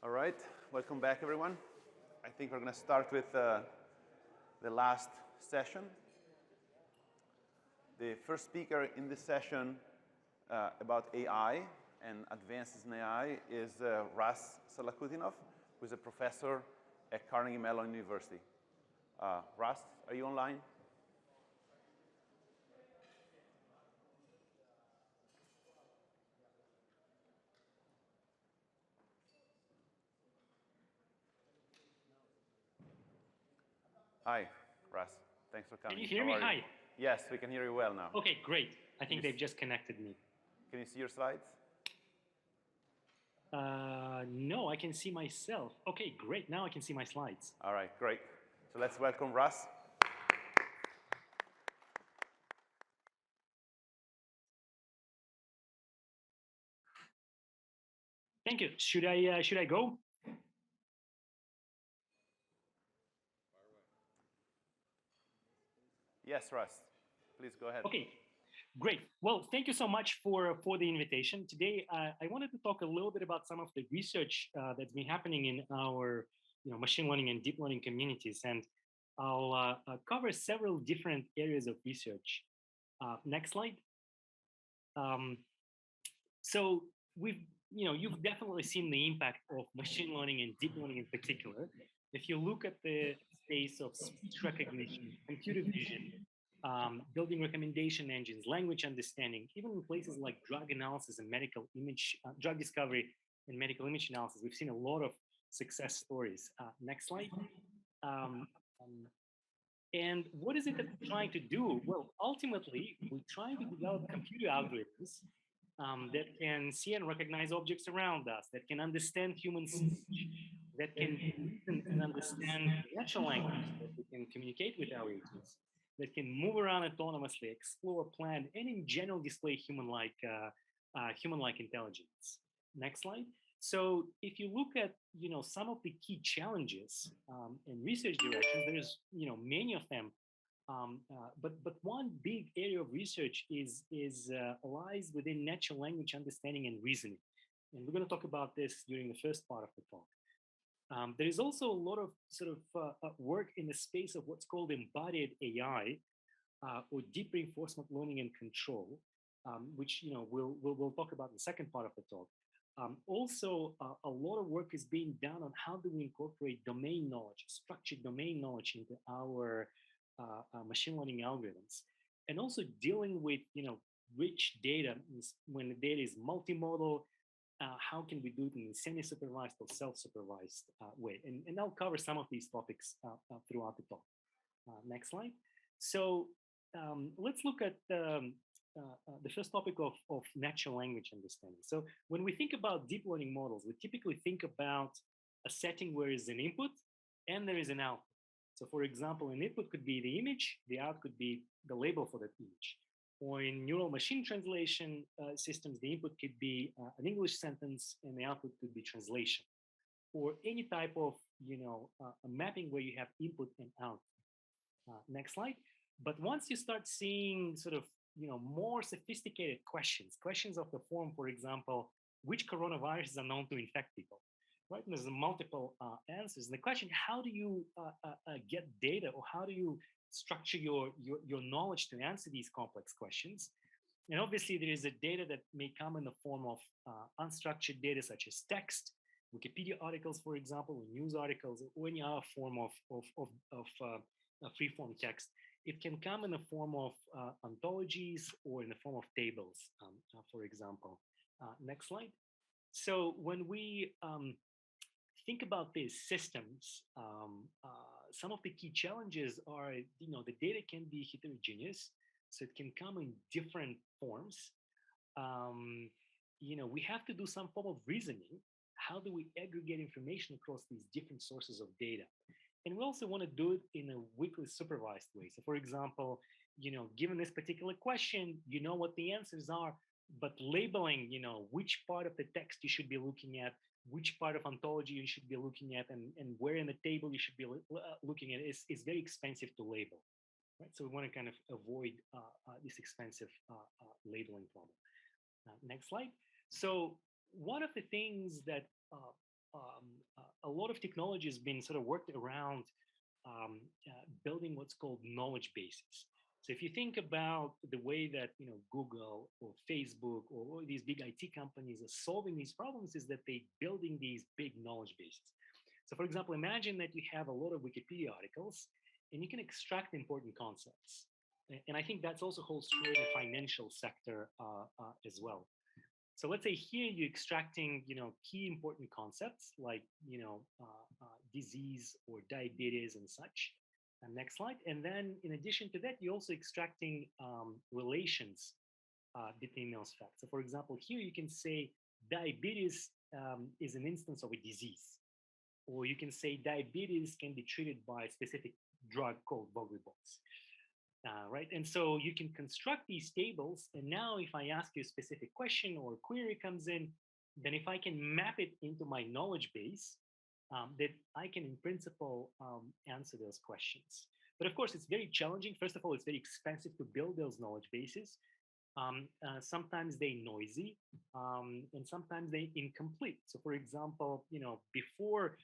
All right, welcome back, everyone. I think we're going to start with the last session. The first speaker in this session about AI and advances in AI is Ras Salakhutdinov, who is a professor at Carnegie Mellon University. Ras, are you online? Hi, Ras. Thanks for coming. Can you hear me? Hi. Yes, we can hear you well now. Okay, great. I think they've just connected me. Can you see your slides? No, I can see myself. Okay, great. Now I can see my slides. All right, great. So let's welcome Ras. Thank you. Should I go? Yes, Ras. Please go ahead. Okay, great. Well, thank you so much for the invitation. Today, I wanted to talk a little bit about some of the research that's been happening in our machine learning and deep learning communities, and I'll cover several different areas of research. Next slide. So you've definitely seen the impact of machine learning and deep learning in particular. If you look at the space of speech recognition, computer vision, building recommendation engines, language understanding, even in places like drug analysis and medical image, drug discovery and medical image analysis, we've seen a lot of success stories. Next slide. And what is it that we're trying to do? Well, ultimately, we're trying to develop computer algorithms that can see and recognize objects around us, that can understand human speech, that can reason and understand natural language, that we can communicate with our agents, that can move around autonomously, explore, plan, and in general display human-like intelligence. Next slide. So if you look at some of the key challenges in research directions, there's many of them. But one big area of research lies within natural language understanding and reasoning, and we're going to talk about this during the first part of the talk. There is also a lot of work in the space of what's called embodied AI or deep reinforcement learning and control, which we'll talk about in the second part of the talk. Also, a lot of work is being done on how do we incorporate domain knowledge, structured domain knowledge into our machine learning algorithms, and also dealing with rich data when the data is multimodal. How can we do it in a semi-supervised or self-supervised way? And I'll cover some of these topics throughout the talk. Next slide. So let's look at the first topic of natural language understanding. So when we think about deep learning models, we typically think about a setting where is an input and there is an output. So for example, an input could be the image, the output could be the label for that image. Or in neural machine translation systems, the input could be an English sentence and the output could be translation. Or any type of a mapping where you have input and output. Next slide. But once you start seeing more sophisticated questions of the form, for example, which coronaviruses are known to infect people, right? And there's multiple answers. And the question, how do you get data, or how do you structure your knowledge to answer these complex questions? And obviously, there is a data that may come in the form of unstructured data, such as text, Wikipedia articles, for example, or news articles, or any other form of free-form text. It can come in the form of ontologies or in the form of tables, for example. Next slide. So when we think about these systems, some of the key challenges are, the data can be heterogeneous, so it can come in different forms. We have to do some form of reasoning. How do we aggregate information across these different sources of data? And we also want to do it in a weakly supervised way. So for example, given this particular question, you know what the answers are, but labeling, which part of the text you should be looking at, which part of ontology you should be looking at, and where in the table you should be looking at is very expensive to label, right? So we want to kind of avoid this expensive labeling problem. Next slide. So one of the things that a lot of technology has been sort of worked around building what's called knowledge bases. So if you think about the way that Google or Facebook or these big IT companies are solving these problems, is that they building these big knowledge bases. So for example, imagine that you have a lot of Wikipedia articles and you can extract important concepts. And I think that's also holds true in the financial sector as well. So let's say here you're extracting, key important concepts like, disease or diabetes and such. And next slide. And then in addition to that, you're also extracting relations between those facts. So for example, here you can say diabetes is an instance of a disease, or you can say diabetes can be treated by a specific drug called voglibons. Right? And so you can construct these tables. And now if I ask you a specific question or query comes in, then if I can map it into my knowledge base, that I can in principle answer those questions. But of course, it's very challenging. First of all, it's very expensive to build those knowledge bases. Sometimes they're noisy, and sometimes they're incomplete. So for example, before,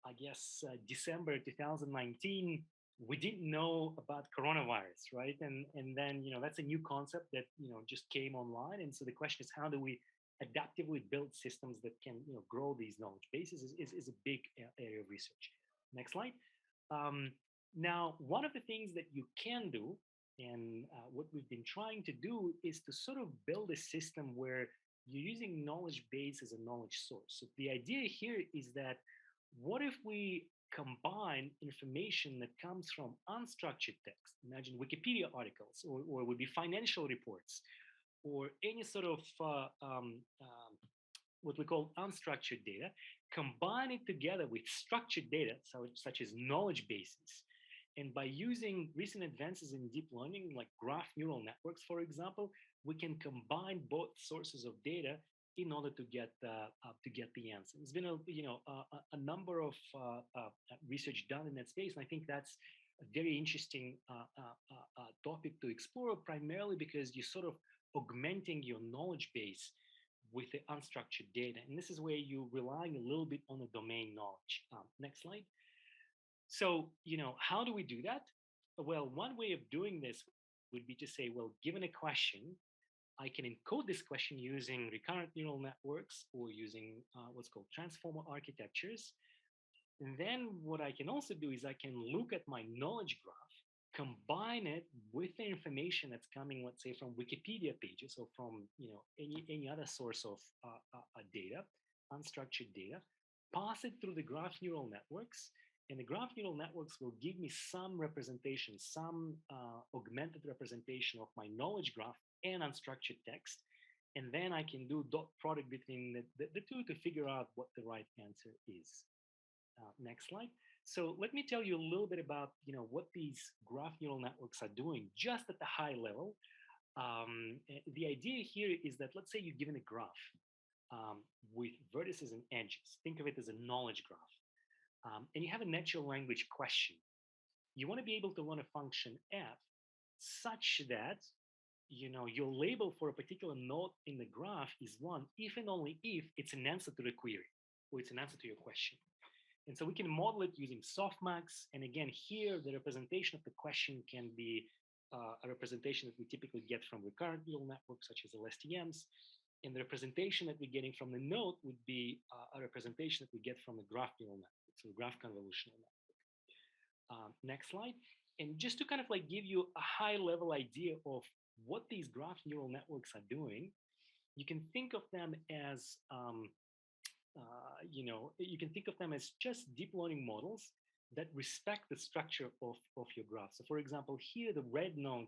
I guess, December 2019, we didn't know about coronavirus, right? And then that's a new concept that just came online. And so the question is, how do we adaptively build systems that can grow these knowledge bases is a big area of research. Next slide. Now, one of the things that you can do, and what we've been trying to do, is to sort of build a system where you're using knowledge base as a knowledge source. So the idea here is that what if we combine information that comes from unstructured text? Imagine Wikipedia articles, or it would be financial reports, or any sort of what we call unstructured data, combine it together with structured data, such as knowledge bases. And by using recent advances in deep learning, like graph neural networks, for example, we can combine both sources of data in order to get the answer. There's been a number of research done in that space, and I think that's a very interesting topic to explore, primarily because you're sort of augmenting your knowledge base with the unstructured data, and this is where you're relying a little bit on the domain knowledge. Next slide. So how do we do that? Well, one way of doing this would be to say, well, given a question, I can encode this question using recurrent neural networks or using what's called transformer architectures. And then what I can also do is I can look at my knowledge graph, combine it with the information that's coming, let's say, from Wikipedia pages or from any other source of data, unstructured data, pass it through the graph neural networks, and the graph neural networks will give me some representation, some augmented representation of my knowledge graph and unstructured text. And then I can do dot product between the two to figure out what the right answer is. Next slide. So let me tell you a little bit about what these graph neural networks are doing just at the high level. The idea here is that, let's say you're given a graph with vertices and edges. Think of it as a knowledge graph. And you have a natural language question. You want to be able to run a function f such that your label for a particular node in the graph is one if and only if it's an answer to the query or it's an answer to your question. And so we can model it using softmax. And again, here the representation of the question can be a representation that we typically get from recurrent neural networks such as LSTMs. And the representation that we're getting from the node would be a representation that we get from the graph neural network, so graph convolutional network. Next slide. And just to kind of like give you a high level idea of what these graph neural networks are doing, you can think of them as you can think of them as just deep learning models that respect the structure of your graph. So for example, here the red node,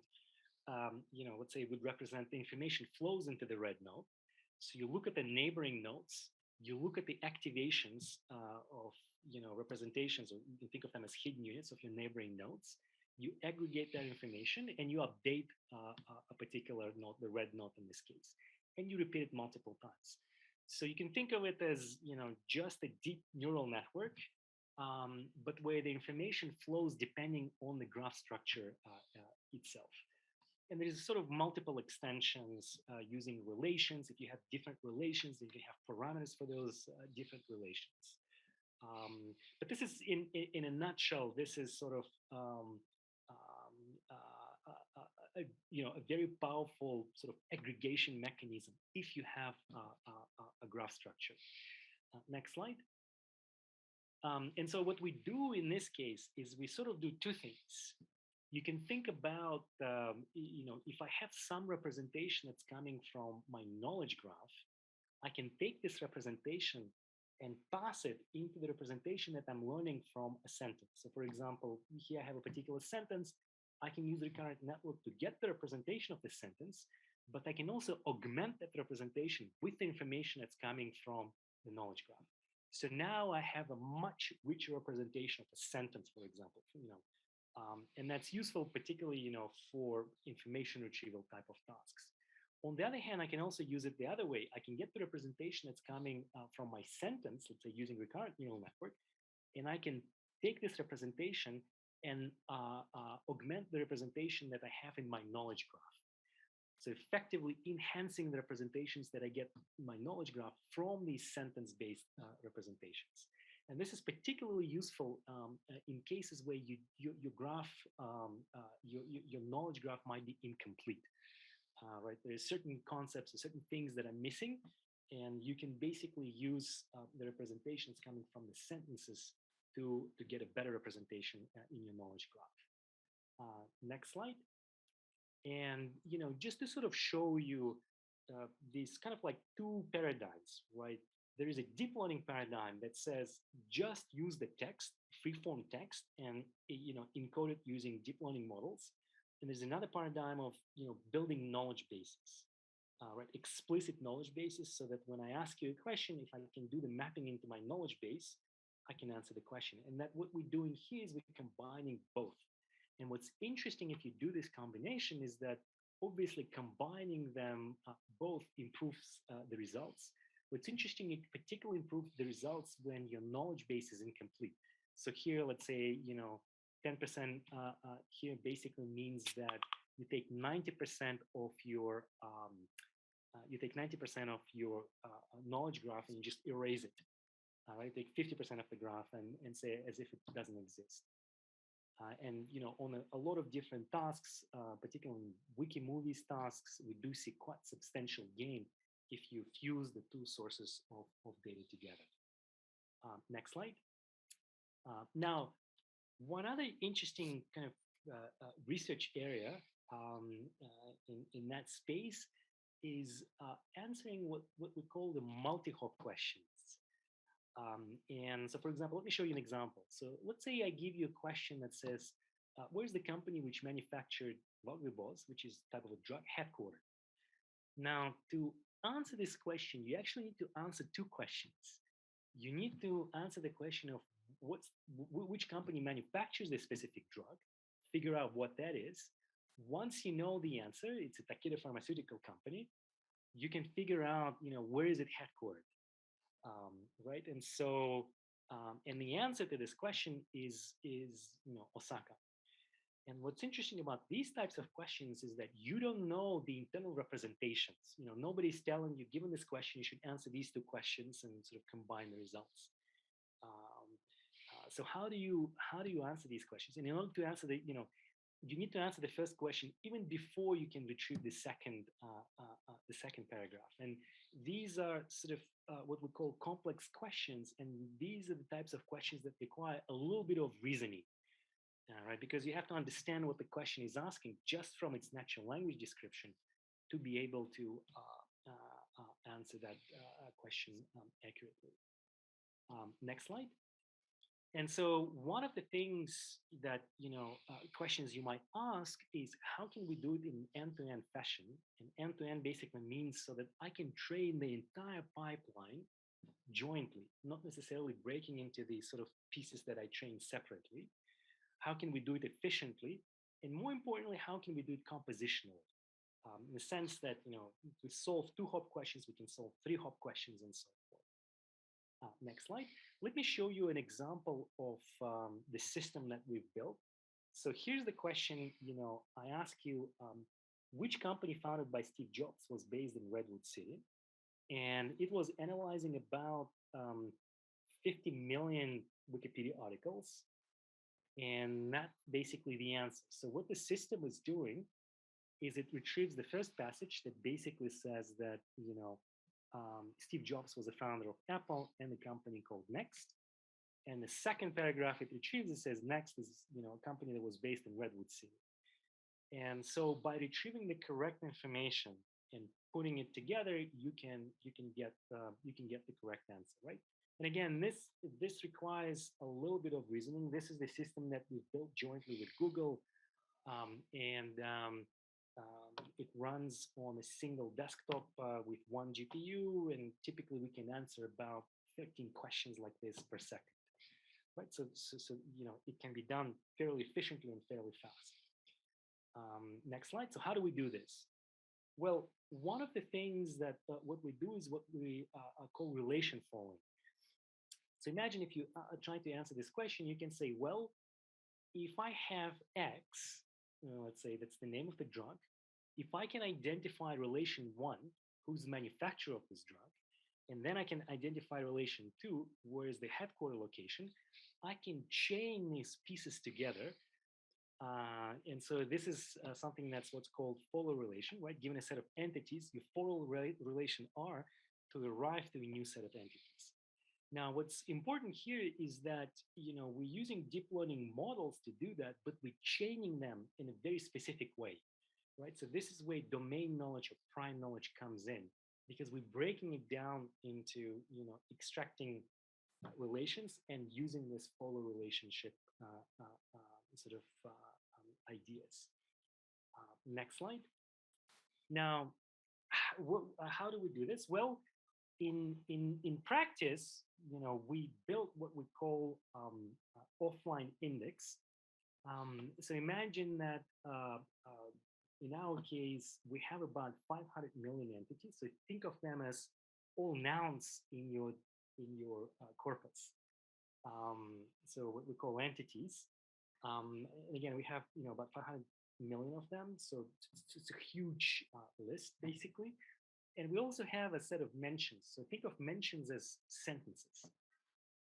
let's say would represent the information flows into the red node. So you look at the neighboring nodes, you look at the activations of representations, or you can think of them as hidden units of your neighboring nodes. You aggregate that information and you update a particular node, the red node in this case, and you repeat it multiple times. So you can think of it as just a deep neural network, but where the information flows depending on the graph structure itself. And there's sort of multiple extensions using relations. If you have different relations, then you can have parameters for those different relations. but this is in a nutshell. This is sort of um, a very powerful sort of aggregation mechanism if you have a graph structure. Next slide. And so what we do in this case is we sort of do two things. You can think about, if I have some representation that's coming from my knowledge graph, I can take this representation and pass it into the representation that I'm learning from a sentence. So for example, here I have a particular sentence. I can use recurrent network to get the representation of the sentence, but I can also augment that representation with the information that's coming from the knowledge graph. So now I have a much richer representation of a sentence, for example, and that's useful particularly, for information retrieval type of tasks. On the other hand, I can also use it the other way. I can get the representation that's coming from my sentence, let's say using recurrent neural network, and I can take this representation and augment the representation that I have in my knowledge graph. So effectively enhancing the representations that I get in my knowledge graph from these sentence-based representations. And this is particularly useful in cases where your graph, your knowledge graph might be incomplete. Right, there are certain concepts or certain things that are missing, and you can basically use the representations coming from the sentences to get a better representation in your knowledge graph. Next slide. And just to sort of show you these kind of like two paradigms, right? There is a deep learning paradigm that says just use the text, free-form text, and encode it using deep learning models. And there's another paradigm of building knowledge bases, right? Explicit knowledge bases, so that when I ask you a question, if I can do the mapping into my knowledge base, I can answer the question. And that what we're doing here is we're combining both. And what's interesting if you do this combination is that obviously combining them both improves the results. What's interesting, it particularly improves the results when your knowledge base is incomplete. So here, let's say, 10% here basically means that you take 90% of your knowledge graph and you just erase it. Right? Take 50% of the graph and say as if it doesn't exist. And on a lot of different tasks, particularly Wikimovies tasks, we do see quite substantial gain if you fuse the two sources of data together. Next slide. Now, one other interesting kind of research area in that space is answering what we call the multi-hop questions. And so, for example, let me show you an example. So let's say I give you a question that says, where's the company which manufactured Voglibos, which is type of a drug, headquartered? Now, to answer this question, you actually need to answer two questions. You need to answer the question of which company manufactures the specific drug, figure out what that is. Once you know the answer, it's a Takeda pharmaceutical company, you can figure out, where is it headquartered? Right, and so, and the answer to this question is Osaka. And what's interesting about these types of questions is that you don't know the internal representations. Nobody's telling you, given this question, you should answer these two questions and sort of combine the results. So how do you answer these questions? And in order to answer you need to answer the first question even before you can retrieve the second paragraph. And these are sort of what we call complex questions, and these are the types of questions that require a little bit of reasoning, right? Because you have to understand what the question is asking just from its natural language description to be able to answer that question accurately. Next slide. And so one of the things that, questions you might ask is, how can we do it in end-to-end fashion? And end-to-end basically means so that I can train the entire pipeline jointly, not necessarily breaking into these sort of pieces that I train separately. How can we do it efficiently? And more importantly, how can we do it compositionally? In the sense that, to solve 2-hop questions, we can solve 3-hop questions and so forth. Next slide. Let me show you an example of the system that we've built. So here's the question, I ask you, which company founded by Steve Jobs was based in Redwood City? And it was analyzing about 50 million Wikipedia articles, and that's basically the answer. So what the system is doing is it retrieves the first passage that basically says that, Steve Jobs was the founder of Apple and the company called Next. And the second paragraph it retrieves, it says Next is, a company that was based in Redwood City. And so by retrieving the correct information and putting it together, you can get the correct answer, right? And again, this requires a little bit of reasoning. This is the system that we've built jointly with Google, and it runs on a single desktop with one GPU, and typically we can answer about 13 questions like this per second, right? So it can be done fairly efficiently and fairly fast. Next slide. So how do we do this? Well, one of the things that what we do is what we call relation following. So imagine if you are trying to answer this question, you can say, well, if I have X, let's say that's the name of the drug, if I can identify relation 1, who's the manufacturer of this drug, and then I can identify relation 2, where is the headquarter location, I can chain these pieces together. And so this is something that's what's called follow relation, right? Given a set of entities, you follow relation R to arrive to a new set of entities. Now, what's important here is that, we're using deep learning models to do that, but we're chaining them in a very specific way, right? So this is where domain knowledge or prime knowledge comes in, because we're breaking it down into, extracting relations and using this follow relationship ideas. Next slide. Now, how do we do this? Well, in practice, we built what we call offline index. So imagine that in our case, we have about 500 million entities. So think of them as all nouns in your corpus. So what we call entities. And again, we have about 500 million of them. So it's a huge list, basically. And we also have a set of mentions. So think of mentions as sentences.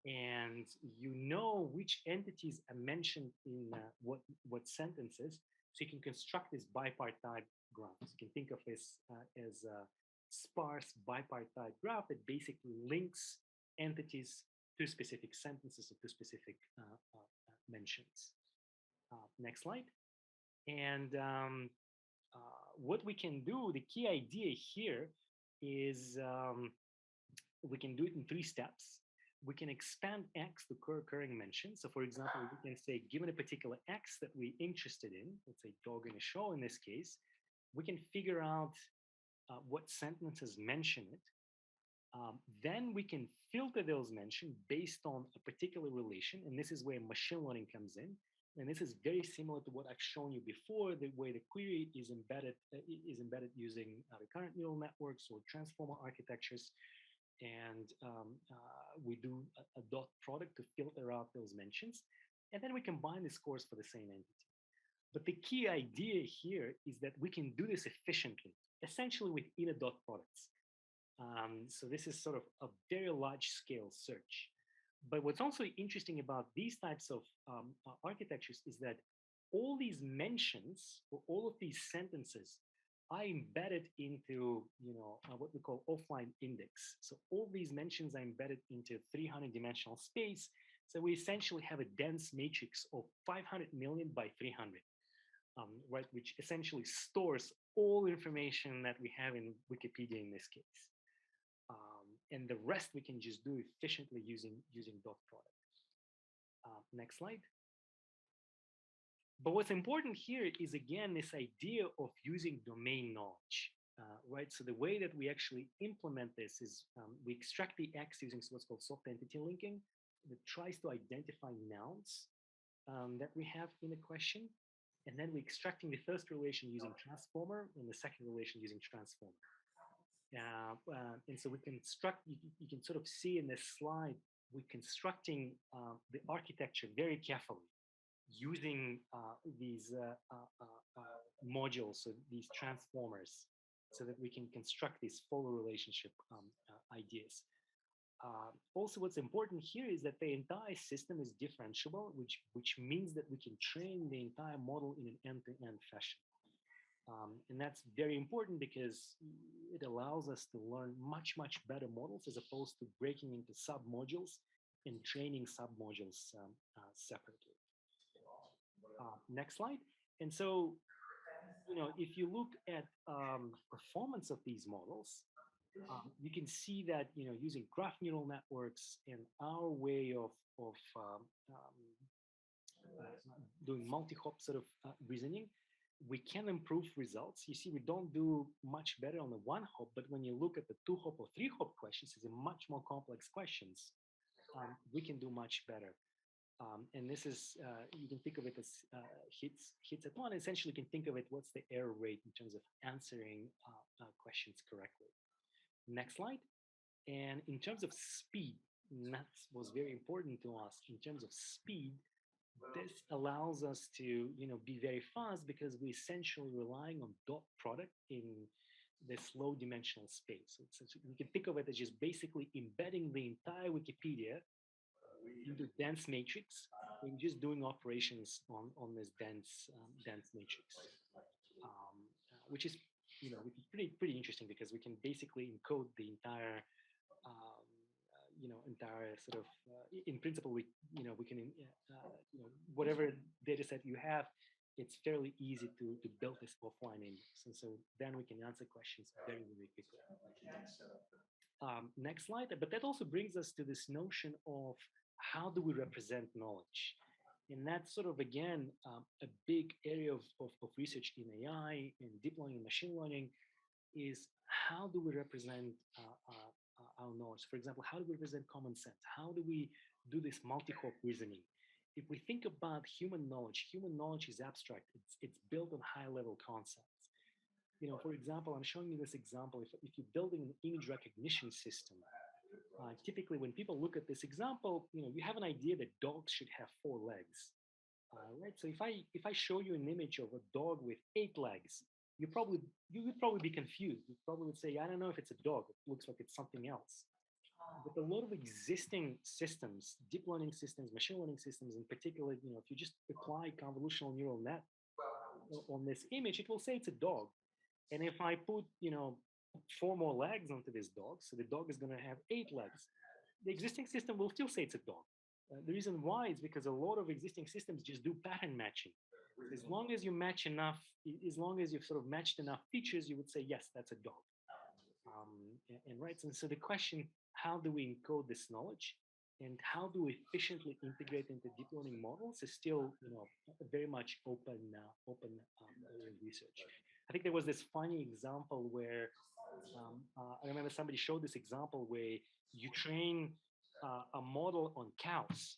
And you know which entities are mentioned in what sentences. So you can construct this bipartite graph. So you can think of this as a sparse bipartite graph that basically links entities to specific sentences or to specific mentions. Next slide. And what we can do, the key idea here is we can do it in 3 steps. We can expand X to co-occurring mentions. So for example, we can say, given a particular X that we're interested in, let's say dog in a show in this case, we can figure out what sentences mention it. Then we can filter those mentions based on a particular relation. And this is where machine learning comes in. And this is very similar to what I've shown you before, the way the query is embedded using recurrent neural networks or transformer architectures. And we do a dot product to filter out those mentions. And then we combine the scores for the same entity. But the key idea here is that we can do this efficiently, essentially with inner dot products. So this is sort of a very large scale search. But what's also interesting about these types of architectures is that all these mentions or all of these sentences are embedded into what we call offline index. So all these mentions are embedded into 300-dimensional space. So we essentially have a dense matrix of 500 million by 300, right? Which essentially stores all information that we have in Wikipedia in this case. And the rest we can just do efficiently using dot product. Next slide. But what's important here is, again, this idea of using domain knowledge, right? So the way that we actually implement this is we extract the X using what's called soft entity linking that tries to identify nouns that we have in a question. And then we're extracting the first relation using transformer and the second relation using transformer. And so we construct, you can sort of see in this slide, we're constructing the architecture very carefully using these modules, so these transformers, so that we can construct these follow relationship ideas. Also, what's important here is that the entire system is differentiable, which means that we can train the entire model in an end-to-end fashion. And that's very important because it allows us to learn much better models as opposed to breaking into sub-modules and training sub-modules separately. Next slide. And so, if you look at performance of these models, you can see that using graph neural networks and our way of doing multi-hop sort of reasoning, we can improve results. You see, we don't do much better on the one hop, but when you look at the two hop or three hop questions, it's a much more complex questions. We can do much better. And this is, you can think of it as hits at one. Essentially, you can think of it, what's the error rate in terms of answering questions correctly. Next slide. And in terms of speed, that was very important to us. In terms of speed, this allows us to be very fast because we're essentially relying on dot product in this low dimensional space. So you can think of it as just basically embedding the entire Wikipedia into dense matrix and just doing operations on this dense matrix, which is pretty interesting because we can basically encode the entire entire sort of in principle we can whatever data set you have, it's fairly easy to build this offline index, and so then we can answer questions very quickly. Next slide. But that also brings us to this notion of how do we represent knowledge, and that's sort of again a big area of research in AI and deep learning and machine learning is how do we represent our knowledge? For example, how do we represent common sense? How do we do this multi-hop reasoning? If we think about human knowledge is abstract. It's built on high-level concepts. For example, I'm showing you this example. If you're building an image recognition system, typically when people look at this example, you have an idea that dogs should have 4 legs, right? So if I show you an image of a dog with 8 legs, you would probably be confused. You probably would say, I don't know if it's a dog. It looks like it's something else. But a lot of existing systems, deep learning systems, machine learning systems in particular, if you just apply convolutional neural net on this image, it will say it's a dog. And if I put, 4 more legs onto this dog, so the dog is going to have 8 legs, the existing system will still say it's a dog. The reason why is because a lot of existing systems just do pattern matching. As long as you match enough, as long as you've sort of matched enough features, you would say, yes, that's a dog. And right, and so the question, how do we encode this knowledge and how do we efficiently integrate into deep learning models is still, very much open research. I think there was this funny example where I remember somebody showed this example where you train a model on cows,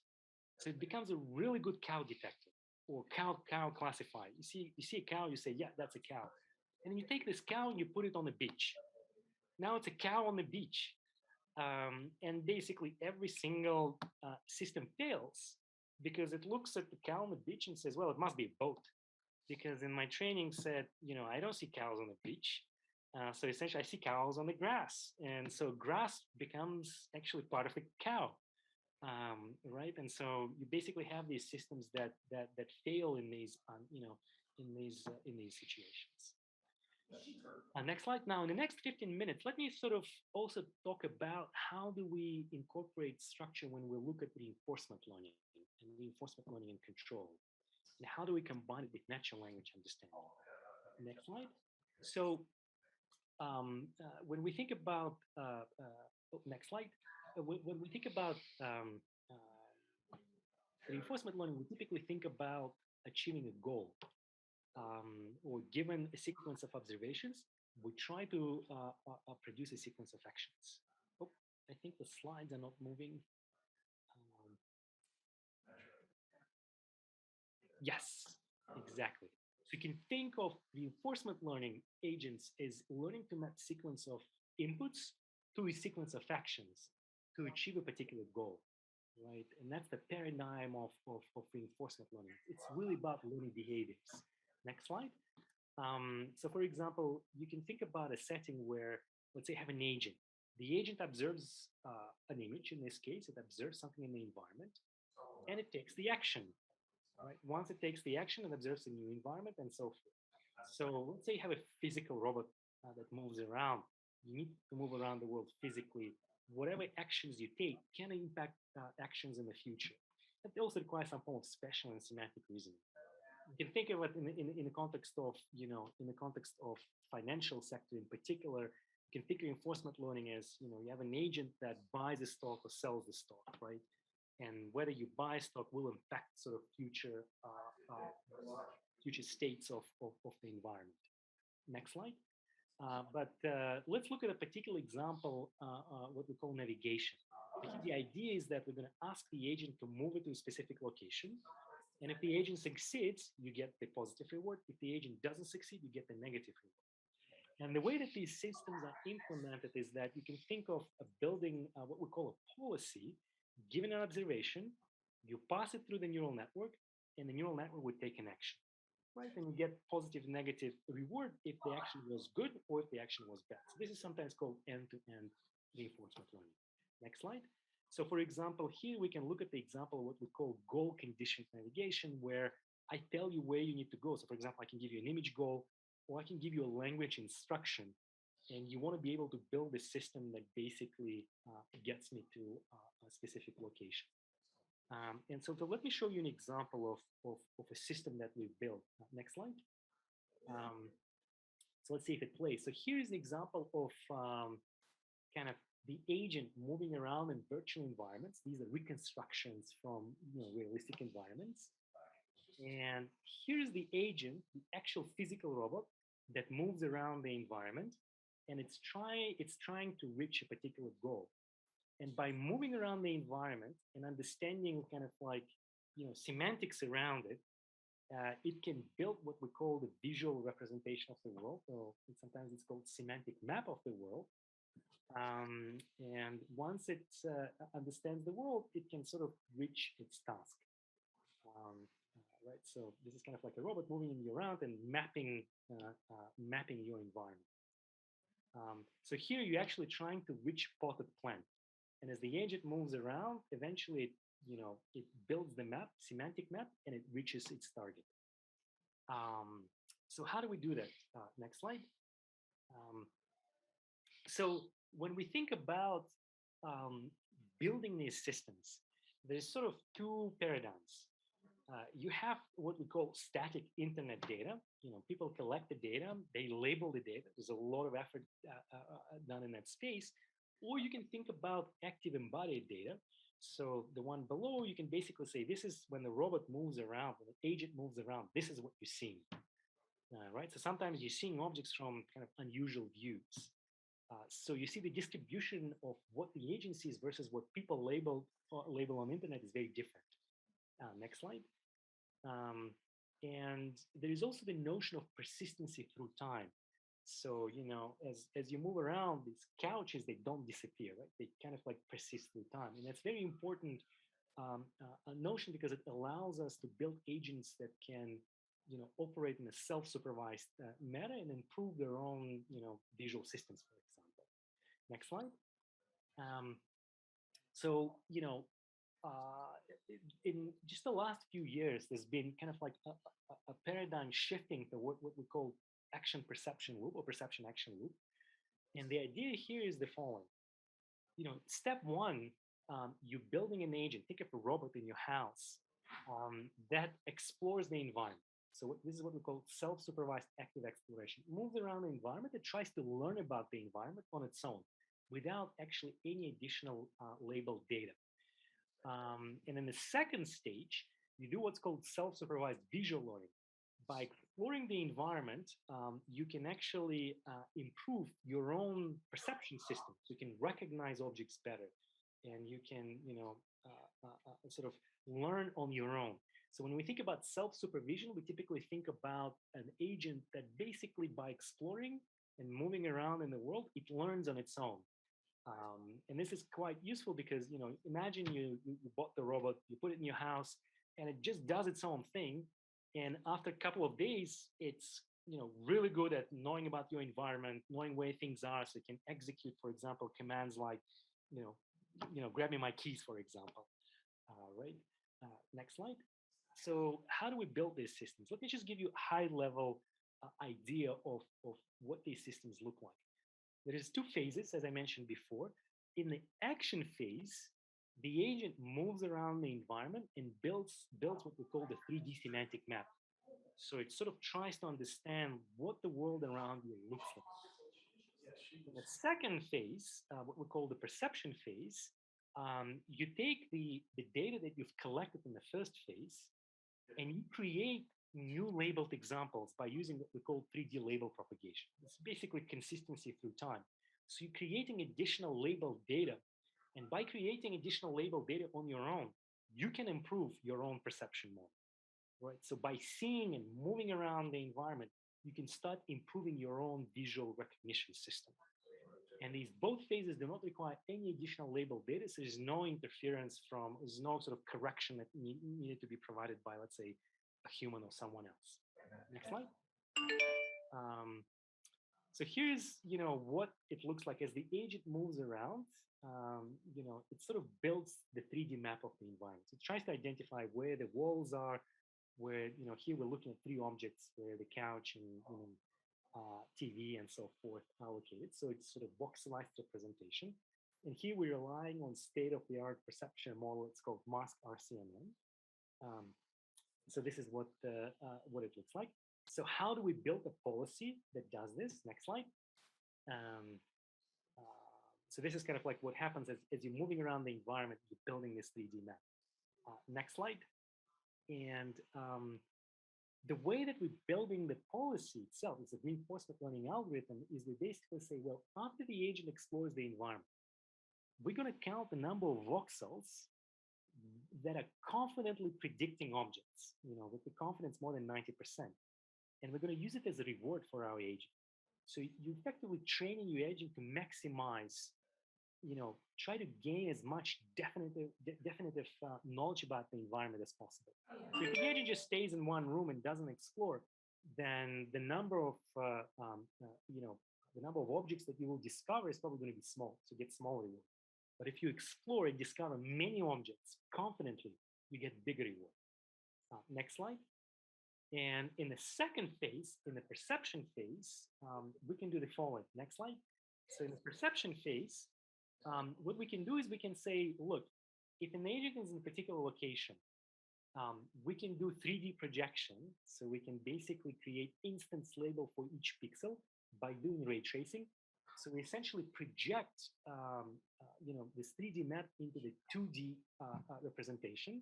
so it becomes a really good cow detector or cow classifier. You see a cow, you say, yeah, that's a cow, and then you take this cow and you put it on the beach. Now it's a cow on the beach, and basically every single system fails because it looks at the cow on the beach and says, well, it must be a boat, because in my training said, I don't see cows on the beach. So essentially I see cows on the grass. And so grass becomes actually part of the cow, right? And so you basically have these systems that fail in these, in these situations. Next slide. Now, in the next 15 minutes, let me sort of also talk about how do we incorporate structure when we look at reinforcement learning and control. And how do we combine it with natural language understanding? Next slide. So when we think about, next slide, when we think about reinforcement learning, we typically think about achieving a goal or given a sequence of observations, we try to produce a sequence of actions. Oh, I think the slides are not moving. Yes, exactly. So you can think of reinforcement learning agents as learning to map sequence of inputs to a sequence of actions to achieve a particular goal, right? And that's the paradigm of reinforcement learning. It's really about learning behaviors. Next slide. So for example, you can think about a setting where, let's say, have an agent. The agent observes an image. In this case, it observes something in the environment, and it takes the action. Right? Once it takes the action, it observes a new environment, and so forth. So let's say you have a physical robot that moves around. You need to move around the world physically. Whatever actions you take can impact actions in the future. It also requires some form of spatial and semantic reasoning. You can think of it in the context of, in the context of financial sector in particular. You can think of reinforcement learning as, you have an agent that buys a stock or sells the stock, right? And whether you buy stock will impact sort of future states of the environment. Next slide. But let's look at a particular example, what we call navigation. The idea is that we're going to ask the agent to move it to a specific location. And if the agent succeeds, you get the positive reward. If the agent doesn't succeed, you get the negative reward. And the way that these systems are implemented is that you can think of a building what we call a policy. Given an observation, you pass it through the neural network, and the neural network would take an action, right? And you get positive, negative reward if the action was good or if the action was bad. So this is sometimes called end-to-end reinforcement learning. Next slide. So for example, here we can look at the example of what we call goal conditioned navigation, where I tell you where you need to go. So for example, I can give you an image goal, or I can give you a language instruction, and you want to be able to build a system that basically gets me to a specific location. And so let me show you an example of a system that we've built. Next slide. So let's see if it plays. So here's an example of kind of the agent moving around in virtual environments. These are reconstructions from realistic environments. And here's the agent, the actual physical robot that moves around the environment, and it's trying to reach a particular goal. And by moving around the environment and understanding kind of like semantics around it, it can build what we call the visual representation of the world. So sometimes it's called semantic map of the world. And once it understands the world, it can sort of reach its task. Right. So this is kind of like a robot moving you around and mapping your environment. So here you're actually trying to reach potted plant, and as the agent moves around, eventually it builds the map, semantic map, and it reaches its target. So how do we do that? Next slide. So when we think about building these systems, there's sort of two paradigms. You have what we call static internet data. People collect the data, they label the data. There's a lot of effort done in that space. Or you can think about active embodied data. So the one below, you can basically say, this is when the robot moves around, when the agent moves around, this is what you're seeing. Right? So sometimes you're seeing objects from kind of unusual views. So you see the distribution of what the agent sees versus what people label on the internet is very different. Next slide. And there is also the notion of persistency through time. So, as you move around, these couches, they don't disappear, right? They kind of like persist through time. And that's very important a notion because it allows us to build agents that can, operate in a self-supervised manner and improve their own, visual systems, for example. Next slide. So, in just the last few years, there's been kind of like a paradigm shifting to what we call action perception loop or perception action loop. And the idea here is the following. Step one, you're building an agent. Think of a robot in your house that explores the environment. So this is what we call self-supervised active exploration. It moves around the environment. It tries to learn about the environment on its own without actually any additional labeled data. And in the second stage, you do what's called self-supervised visual learning. By exploring the environment, you can actually improve your own perception system. So you can recognize objects better, and you can, sort of learn on your own. So when we think about self-supervision, we typically think about an agent that basically by exploring and moving around in the world, it learns on its own. And this is quite useful because, imagine you bought the robot, you put it in your house, and it just does its own thing. And after a couple of days, it's really good at knowing about your environment, knowing where things are, so you can execute, for example, commands like, you know, grab me my keys, for example. Right. Next slide. So how do we build these systems? Let me just give you a high level idea of what these systems look like. There is two phases, as I mentioned before. In the action phase, the agent moves around the environment and builds what we call the 3D semantic map. So it sort of tries to understand what the world around you looks like. In the second phase, what we call the perception phase, you take the data that you've collected in the first phase and you create new labeled examples by using what we call 3D label propagation. It's basically consistency through time. So you're creating additional labeled data. And by creating additional labeled data on your own, you can improve your own perception model, right? So by seeing and moving around the environment, you can start improving your own visual recognition system. And these both phases do not require any additional label data. So there's no interference there's no sort of correction that needed to be provided by, let's say, a human or someone else. Next slide. So here's, what it looks like as the agent moves around. It sort of builds the 3D map of the environment. So it tries to identify where the walls are, where, here we're looking at three objects where the couch and, TV and so forth are located. So it's sort of voxelized representation. And here we're relying on state-of-the-art perception model. It's called Mask RCMM. So this is what it looks like. So how do we build a policy that does this? Next slide. So this is kind of like what happens as you're moving around the environment, you're building this 3D map. Next slide. And the way that we're building the policy itself is a reinforcement learning algorithm is we basically say, well, after the agent explores the environment, we're going to count the number of voxels that are confidently predicting objects, with the confidence more than 90%. And we're going to use it as a reward for our agent. So you're effectively training your agent to maximize, try to gain as much definitive knowledge about the environment as possible. So if the agent just stays in one room and doesn't explore, then the number of the number of objects that you will discover is probably going to be small, so get smaller reward. But if you explore and discover many objects confidently, you get bigger reward. Next slide. And in the second phase, in the perception phase, we can do the following. Next slide. So in the perception phase, what we can do is we can say, look, if an agent is in a particular location, we can do 3D projection. So we can basically create instance label for each pixel by doing ray tracing. So we essentially project, this 3D map into the 2D representation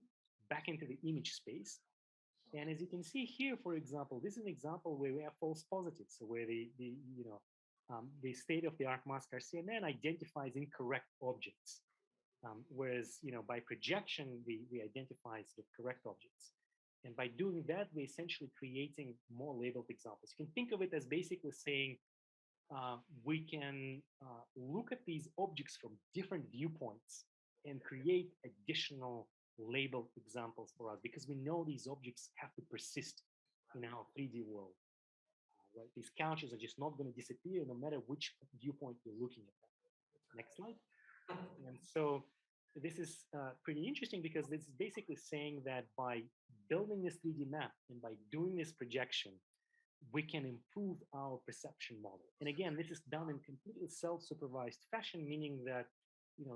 back into the image space. And as you can see here, for example, this is an example where we have false positives. So where the state-of-the-art mask RCMM identifies incorrect objects, whereas by projection we identify the correct objects. And by doing that, we're essentially creating more labeled examples. You can think of it as basically saying we can look at these objects from different viewpoints and create additional labeled examples for us because we know these objects have to persist in our 3D world. Right? These couches are just not going to disappear no matter which viewpoint you're looking at them. Next slide. And so this is pretty interesting because this is basically saying that by building this 3D map and by doing this projection, we can improve our perception model. And again, this is done in completely self-supervised fashion, meaning that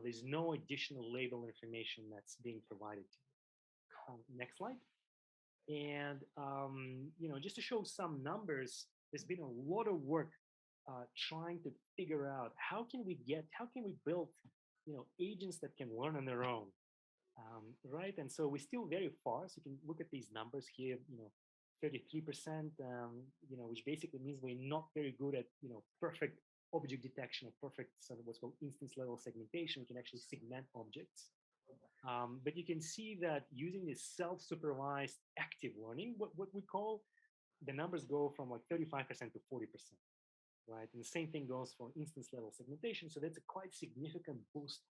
there's no additional label information that's being provided to you. Next slide. And just to show some numbers, there's been a lot of work trying to figure out how can we build agents that can learn on their own, right? And so we're still very far. So you can look at these numbers here. 33%, which basically means we're not very good at perfect object detection or perfect what's called instance level segmentation. We can actually segment objects. But you can see that using this self-supervised active learning, what we call, the numbers go from like 35% to 40%, right? And the same thing goes for instance level segmentation. So that's a quite significant boost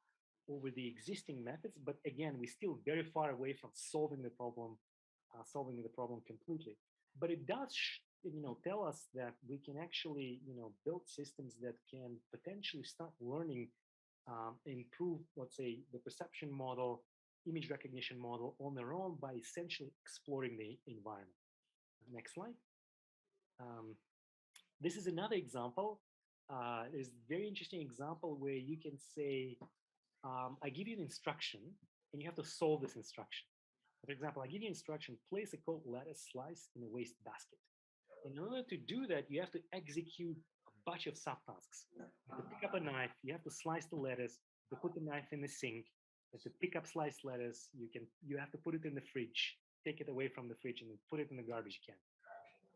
over the existing methods. But again, we're still very far away from solving the problem completely. But it does tell us that we can actually build systems that can potentially start learning, improve, let's say, the perception model, image recognition model on their own by essentially exploring the environment. Next slide. Um, this is another example. There's a very interesting example where you can say, I give you an instruction and you have to solve this instruction. For example, I give you instruction, place a cold lettuce slice in a waste basket. In order to do that, you have to execute a bunch of subtasks. You have to pick up a knife, you have to slice the lettuce, you have to put the knife in the sink, you have to pick up sliced lettuce, you have to put it in the fridge, take it away from the fridge and then put it in the garbage can.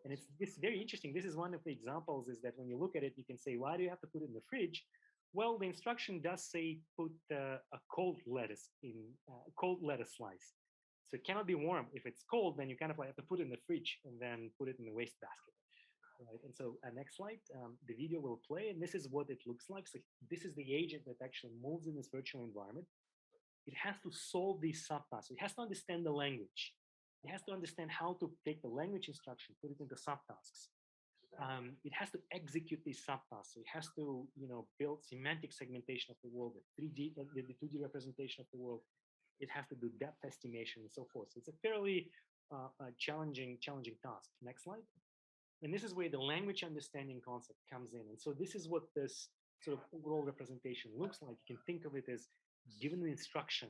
And it's very interesting. This is one of the examples is that when you look at it, you can say, why do you have to put it in the fridge? Well, the instruction does say put a cold lettuce slice. So it cannot be warm. If it's cold, then you kind of like have to put it in the fridge and then put it in the waste basket. Right. And so next slide, the video will play, and this is what it looks like. So this is the agent that actually moves in this virtual environment. It has to solve these subtasks. It has to understand the language. It has to understand how to take the language instruction, put it into subtasks. It has to execute these subtasks. So it has to, build semantic segmentation of the world, the 2D representation of the world. It has to do depth estimation and so forth. So it's a fairly challenging task. Next slide. And this is where the language understanding concept comes in. And so this is what this sort of overall representation looks like. You can think of it as given an instruction,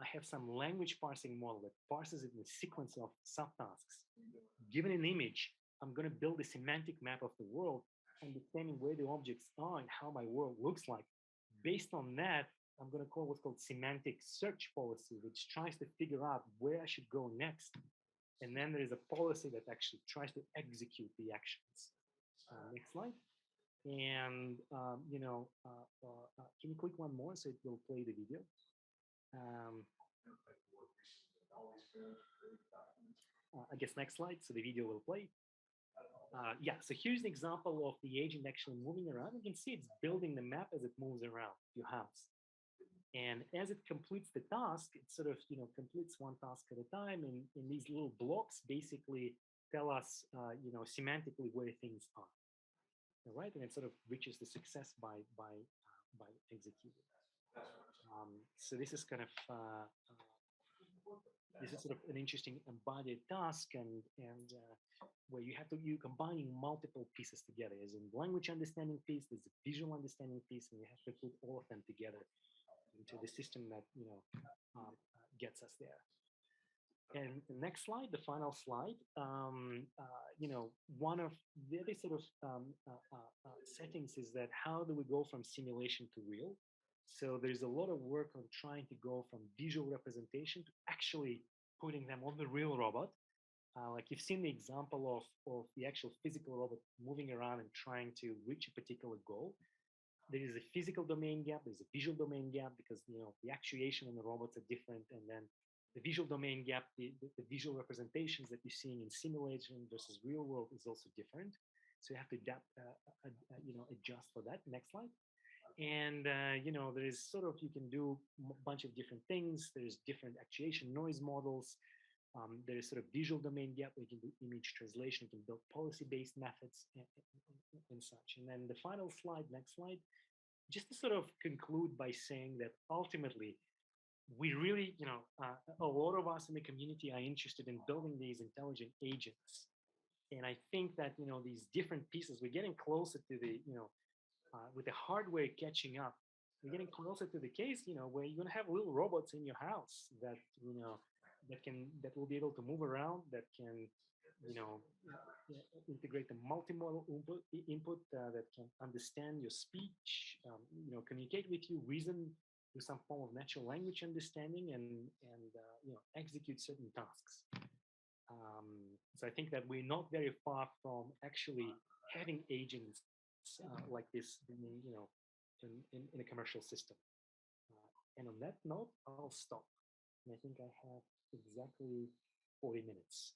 I have some language parsing model that parses it in a sequence of subtasks. Given an image, I'm going to build a semantic map of the world, understanding where the objects are and how my world looks like. Based on that, I'm going to call what's called semantic search policy, which tries to figure out where I should go next. And then there is a policy that actually tries to execute the actions. Next slide. And, can you click one more so it will play the video? I guess next slide, so the video will play. Yeah, so here's an example of the agent actually moving around. You can see it's building the map as it moves around your house. And as it completes the task, it sort of, completes one task at a time. And these little blocks basically tell us, semantically where things are. All right, and it sort of reaches the success by executing. So this is kind of this is sort of an interesting embodied task, and where you're combining multiple pieces together. As in language understanding piece, there's a visual understanding piece, and you have to put all of them together into the system that gets us there. And the next slide, the final slide, one of the other sort of settings is that how do we go from simulation to real? So there's a lot of work on trying to go from visual representation to actually putting them on the real robot. Like you've seen the example of the actual physical robot moving around and trying to reach a particular goal. There is a physical domain gap, there's a visual domain gap because the actuation and the robots are different, and then the visual domain gap, the visual representations that you're seeing in simulation versus real world is also different. So you have to adapt, adjust for that. Next slide. And there is sort of, you can do a bunch of different things. There's different actuation noise models. There is sort of visual domain gap where you can do image translation, you can build policy-based methods and such. And then the final slide, next slide, just to sort of conclude by saying that ultimately, we really, a lot of us in the community are interested in building these intelligent agents. And I think that, these different pieces, we're getting closer to the, with the hardware catching up, we're getting closer to the case, where you're going to have little robots in your house that, that will be able to move around, that can, integrate the multimodal input that can understand your speech, communicate with you, reason with some form of natural language understanding, and execute certain tasks. So I think that we're not very far from actually having agents like this in a commercial system. And on that note, I'll stop. And I think I have exactly 40 minutes.